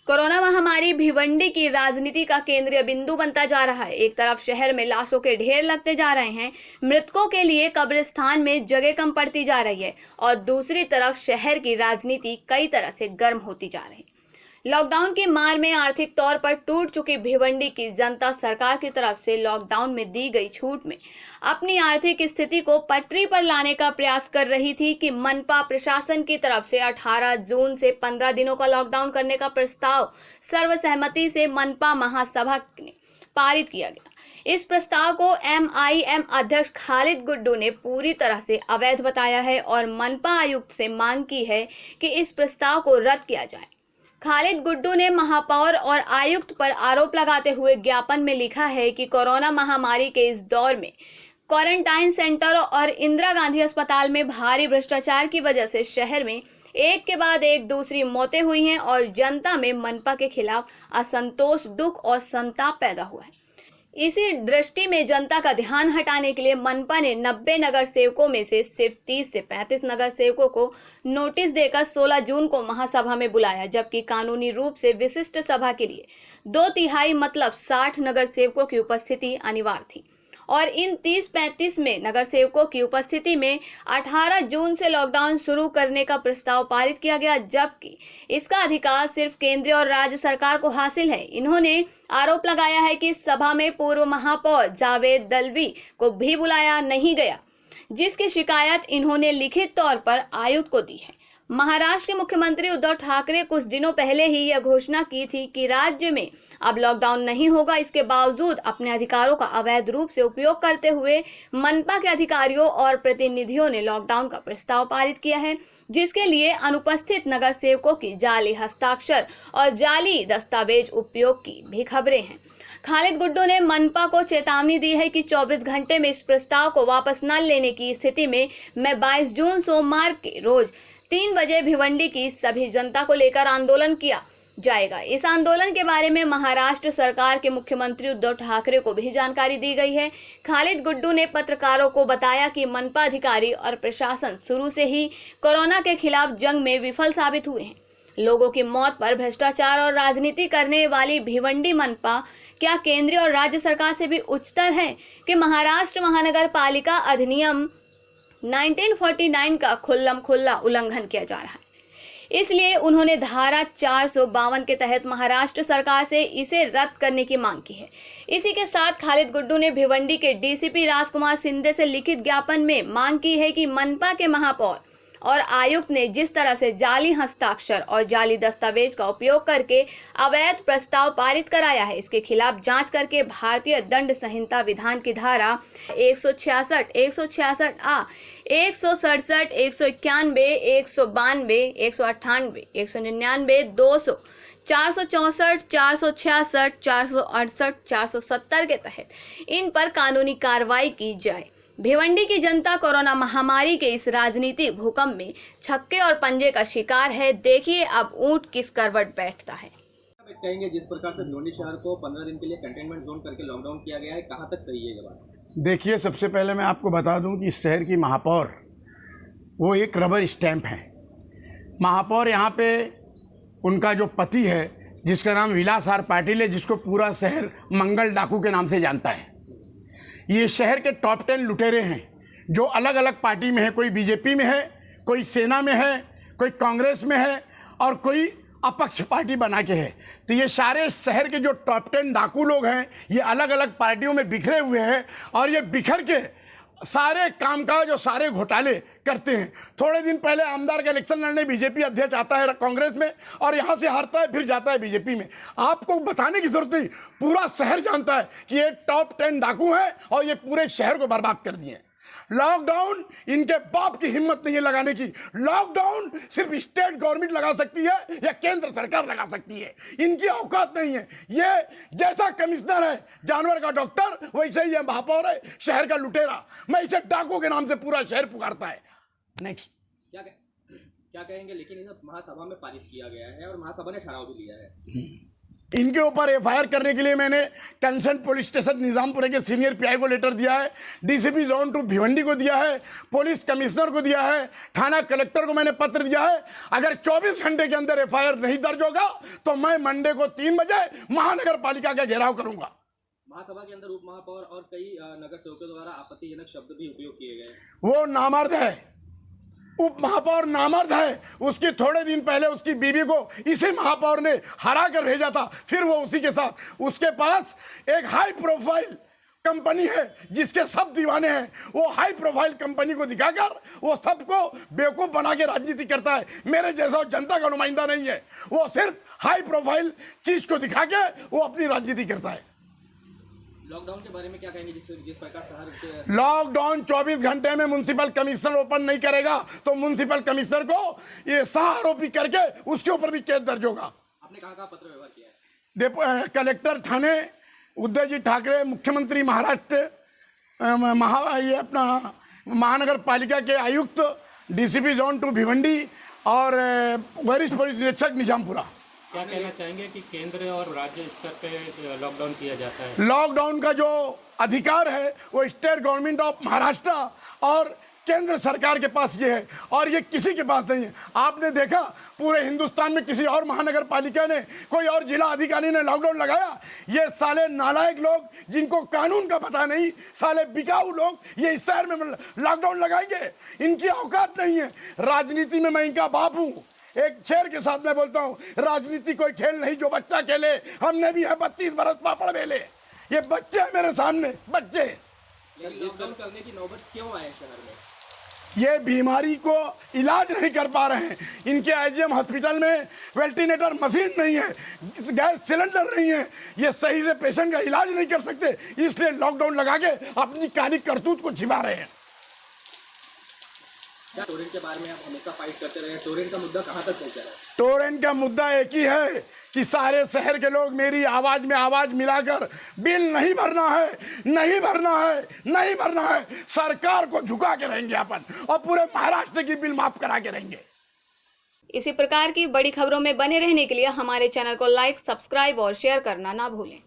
Corona महामारी भिवंडी की राजनीति का केंद्रीय बिंदु बनता जा रहा है। एक तरफ शहर में लाशों के ढेर लगते जा रहे हैं, मृतकों के लिए कब्रिस्तान में जगह कम पड़ती जा रही है, और दूसरी तरफ शहर की राजनीति कई तरह से गर्म होती जा रही है। लॉकडाउन की मार में आर्थिक तौर पर टूट चुकी भिवंडी की जनता सरकार की तरफ से लॉकडाउन में दी गई छूट में अपनी आर्थिक स्थिति को पटरी पर लाने का प्रयास कर रही थी कि मनपा प्रशासन की तरफ से 18 जून से 15 दिनों का लॉकडाउन करने का प्रस्ताव सर्वसहमति से मनपा महासभा ने पारित किया गया। इस प्रस्ताव को MIM अध्यक्ष खालिद गुड्डू ने पूरी तरह से अवैध बताया है और मनपा आयुक्त से मांग की है कि इस प्रस्ताव को रद्द किया जाए। खालिद गुड्डू ने महापौर और आयुक्त पर आरोप लगाते हुए ज्ञापन में लिखा है कि कोरोना महामारी के इस दौर में क्वारंटाइन सेंटर और इंदिरा गांधी अस्पताल में भारी भ्रष्टाचार की वजह से शहर में एक के बाद एक दूसरी मौतें हुई हैं और जनता में मनपा के खिलाफ असंतोष, दुख और संताप पैदा हुआ है। इसी दृष्टि में जनता का ध्यान हटाने के लिए मनपा ने 90 नगर सेवकों में से सिर्फ 30 से 35 नगर सेवकों को नोटिस देकर 16 जून को महासभा में बुलाया, जबकि कानूनी रूप से विशिष्ट सभा के लिए 2/3 मतलब 60 नगर सेवकों की उपस्थिति अनिवार्य थी। और इन 30-35 में नगर सेवकों की उपस्थिति में 18 जून से लॉकडाउन शुरू करने का प्रस्ताव पारित किया गया, जबकि इसका अधिकार सिर्फ केंद्र और राज्य सरकार को हासिल है। इन्होंने आरोप लगाया है कि सभा में पूर्व महापौर जावेद दलवी को भी बुलाया नहीं गया, जिसकी शिकायत इन्होंने लिखित तौर पर आयुक्त को दी है। महाराष्ट्र के मुख्यमंत्री उद्धव ठाकरे कुछ दिनों पहले ही यह घोषणा की थी कि राज्य में अब लॉकडाउन नहीं होगा। इसके बावजूद अपने अधिकारों का अवैध रूप से उपयोग करते हुए मनपा के अधिकारियों और प्रतिनिधियों ने लॉकडाउन का प्रस्ताव पारित किया है, जिसके लिए अनुपस्थित नगर सेवकों की जाली हस्ताक्षर और जाली दस्तावेज उपयोग की भी खबरें हैं। खालिद गुड्डू ने मनपा को चेतावनी दी है कि 24 घंटे में इस प्रस्ताव को वापस न लेने की स्थिति में मैं 22 जून सोमवार के रोज 3 बजे भिवंडी की सभी जनता को लेकर आंदोलन किया जाएगा। इस आंदोलन के बारे में महाराष्ट्र सरकार के मुख्यमंत्री उद्धव ठाकरे को भी जानकारी दी गई है। खालिद गुड्डू ने पत्रकारों को बताया कि मनपा अधिकारी और प्रशासन शुरू से ही कोरोना के खिलाफ जंग में विफल साबित हुए हैं। लोगों की मौत पर भ्रष्टाचार और राजनीति करने वाली भिवंडी मनपा क्या केंद्रीय और राज्य सरकार से भी उच्चतर है कि महाराष्ट्र महानगर पालिका अधिनियम 1949 का खुल्ला उल्लंघन किया जा रहा है। इसलिए उन्होंने धारा 452 के तहत महाराष्ट्र सरकार से इसे रद्द करने की मांग की है। इसी के साथ खालिद गुड्डू ने भिवंडी के DCP राजकुमार सिंधे से लिखित ज्ञापन में मांग की है कि मनपा के महापौर और आयुक्त ने जिस तरह से जाली हस्ताक्षर और जाली दस्तावेज का उपयोग करके अवैध प्रस्ताव पारित कराया है, इसके खिलाफ जांच करके भारतीय दंड संहिता विधान की धारा 166, 166 A, 167, 191, 192, 198, 199, 200, 464, 466, 468, 470 के तहत इन पर कानूनी कार्रवाई की जाए। भिवंडी की जनता कोरोना महामारी के इस राजनीतिक भूकंप में छक्के और पंजे का शिकार है। देखिए अब ऊंट किस करवट बैठता है। कहेंगे जिस प्रकार से भिवंडी शहर को 15 दिन के लिए कंटेनमेंट जोन करके लॉकडाउन किया गया है, कहां तक सही है ये बात? देखिए, सबसे पहले मैं आपको बता दूं कि इस शहर की महापौर वो एक रबर स्टैंप है। महापौर यहाँ पे उनका जो पति है, जिसका नाम विलास आर पाटिल है, जिसको पूरा शहर मंगल डाकू के नाम से जानता है। ये शहर के टॉप 10 लुटेरे हैं जो अलग अलग पार्टी में है। कोई बीजेपी में है, कोई सेना में है, कोई कांग्रेस में है और कोई अपक्ष पार्टी बना के है। तो ये सारे शहर के जो टॉप 10 डाकू लोग हैं, ये अलग अलग पार्टियों में बिखरे हुए हैं और ये बिखर के सारे कामकाज और सारे घोटाले करते हैं। थोड़े दिन पहले आमदार का इलेक्शन लड़ने बीजेपी अध्यक्ष आता है कांग्रेस में और यहाँ से हारता है, फिर जाता है बीजेपी में। आपको बताने की जरूरत नहीं, पूरा शहर जानता है कि ये टॉप 10 डाकू हैं और ये पूरे शहर को बर्बाद कर दिए हैं। लॉकडाउन इनके बाप की हिम्मत नहीं है लगाने की। लॉकडाउन सिर्फ स्टेट गवर्नमेंट लगा सकती है या केंद्र सरकार लगा सकती है। इनकी औकात नहीं है। ये जैसा कमिश्नर है जानवर का डॉक्टर, वैसे ही ये महापौर है शहर का लुटेरा। मैं इसे डाकू के नाम से पूरा शहर पुकारता है। नेक्स्ट क्या कहेंगे? लेकिन इसे महासभा में पारित किया गया है और महासभा ने ठहराव भी लिया है। इनके ऊपर एफआईआर करने के लिए मैंने कंसर्न पुलिस स्टेशन निजामपुर के सीनियर पीआई को लेटर दिया है, डीसीपी जोन 2 भिवंडी को दिया है, पुलिस कमिश्नर को दिया है, थाना कलेक्टर को मैंने पत्र दिया है। अगर 24 घंटे के अंदर एफआईआर नहीं दर्ज होगा तो मैं मंडे को 3 बजे महानगर पालिका का घेराव करूंगा। महासभा के अंदर उप महापौर और कई नगर सेवकों द्वारा आपत्तिजनक शब्द भी उपयोग किए गए। वो नामर्द है, उप महापौर नामर्द है। उसकी थोड़े दिन पहले उसकी बीवी को इसी महापौर ने हरा कर भेजा था, फिर वो उसी के साथ। उसके पास एक हाई प्रोफाइल कंपनी है जिसके सब दीवाने हैं। वो हाई प्रोफाइल कंपनी को दिखाकर वो सबको बेवकूफ़ बना के राजनीति करता है। मेरे जैसा जनता का नुमाइंदा नहीं है, वो सिर्फ हाई प्रोफाइल चीज़ को दिखा के वो अपनी राजनीति करता है। लॉकडाउन के बारे में क्या कहेंगे? जिस प्रकार शहर लॉकडाउन 24 घंटे में म्युनिसिपल कमिश्नर ओपन नहीं करेगा तो म्युनिसिपल कमिश्नर को ये सह आरोपी करके उसके ऊपर भी केस दर्ज होगा। आपने कहाँ पत्र व्यवहार किया है? कलेक्टर थाने, उद्धवजी ठाकरे, मुख्यमंत्री महाराष्ट्र, ये अपना महानगर पालिका के आयुक्त, डीसीपी जोन 2 भिवंडी और वरिष्ठ पुलिस निरीक्षक निजामपुरा। क्या कहना चाहेंगे कि केंद्र और राज्य स्तर पे लॉकडाउन किया जाता है? लॉकडाउन का जो अधिकार है वो स्टेट गवर्नमेंट ऑफ महाराष्ट्र और केंद्र सरकार के पास ये है और ये किसी के पास नहीं है। आपने देखा पूरे हिंदुस्तान में किसी और महानगर पालिका ने, कोई और जिला अधिकारी ने लॉकडाउन लगाया? ये साले नालायक लोग जिनको कानून का पता नहीं, साले बिकाऊ लोग ये इस शहर में लॉकडाउन लगाएंगे? इनकी औकात नहीं है। राजनीति में मैं इनका बाप हूँ। एक शेर के साथ मैं बोलता हूँ, राजनीति कोई खेल नहीं जो बच्चा खेले। हमने भी है 32 बरस पापड़ बेले। ये बच्चे हैं मेरे सामने, बच्चे। लॉकडाउन करने की नौबत क्यों आए शहर में? ये बीमारी को इलाज नहीं कर पा रहे हैं। इनके आईजीएम हॉस्पिटल में वेंटिलेटर मशीन नहीं है, गैस सिलेंडर नहीं है, ये सही से पेशेंट का इलाज नहीं कर सकते, इसलिए लॉकडाउन लगा के अपनी काली करतूत को छिपा रहे हैं। टोरेंट के बारे में आप हमेशा फाइट करते रहे, टोरेंट का मुद्दा कहाँ तक पहुँचा है? टोरेंट का मुद्दा एक ही है कि सारे शहर के लोग मेरी आवाज में आवाज मिलाकर बिल नहीं भरना है, नहीं भरना है, नहीं भरना है। सरकार को झुका के रहेंगे अपन और पूरे महाराष्ट्र की बिल माफ करा के रहेंगे। इसी प्रकार की बड़ी खबरों में बने रहने के लिए हमारे चैनल को लाइक, सब्सक्राइब और शेयर करना ना भूलें।